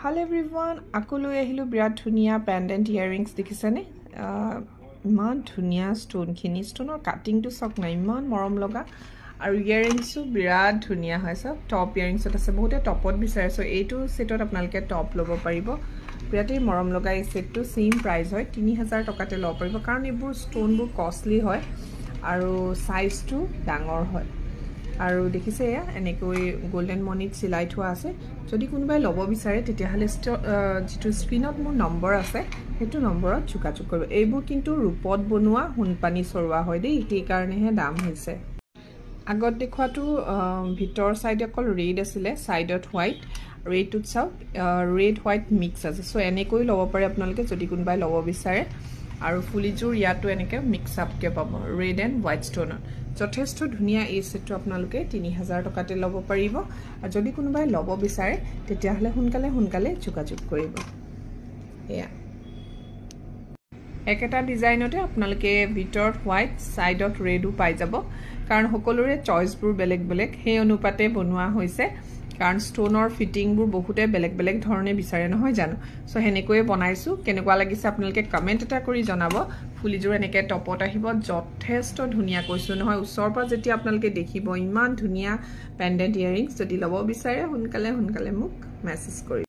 Hello everyone, akulu ahilu birat dhuniya pendant earrings dekhisane iman dhuniya stone khini stone or cutting to sok na iman morom loga aru earrings su birat dhuniya hoy sab top earrings ot ase bohote top ot bisare so etu set ot apnalke top lobo paribo birate morom loga ei set to same price hoy 3000 taka te lobo paribo karon ebur stone bur costly hoy aru size to dangor hoy আৰু দেখিছে এনেকৈ golden মনিত সিলাই থোৱা আছে যদি কোনোবাই লব বিচাৰে তেতিয়া হলে যেটো স্ক্ৰিনত মোৰ নম্বৰ আছে হেতু নম্বৰত যোগাযোগ কৰিব এইবোৰ কিন্তু ৰূপত বনোৱা হুনপানী সৰৱা হয় দেই এই কাৰণেহে দাম হৈছে আগত দেখুৱাটো ভিতৰ সাইড অকল ৰেড আছিল সাইডত হোৱাইট ৰেড টু চাও ৰেড হোৱাইট মিক্স আছে সো এনেকৈ লব পাৰে আপোনালোকে যদি কোনোবাই লব বিচাৰে আৰু ফুলিজুৰ ইয়াটো এনেকৈ মিক্স আপ কে পাব ৰেড এণ্ড হোৱাইট ষ্টনৰ যথেষ্ট ধুনিয়া এই সেটটো আপোনালোকে 3000 টকাতে লব পাৰিব আৰু যদি কোনোবাই লব বিচাৰে তেতিয়া হলে হুনকালে যোগাযোগ কৰিব এয়া একেটা ডিজাইনতে আপোনালোকে ভিতৰত হোৱাইট সাইডত ৰেডও পাই যাব কাৰণ সকলোৰে চইচবোৰ বেলেগ বেলেগ সেই অনুপাতে বনোৱা হৈছে কাৰণ ষ্টনৰ ফিটিংবোৰ বহুতে বেলেগ ধৰণে বিচাৰে নহয় জানো সো হেনেকৈ বনাইছো কেনেকুৱা লাগিছে আপোনালোকে কমেন্ট এটা কৰি জনাব ফুলিজোৰ এনেকৈ টপত আহিব যথেষ্ট ধুনিয়া কৈছো নহয় উছৰ পৰা যেতিয়া আপোনালোকে দেখিব ইমান ধুনিয়া পেন্ডেন্ট ইয়াৰিংস যদি লব বিচাৰে হুনকালে মোক মেসেজ কৰি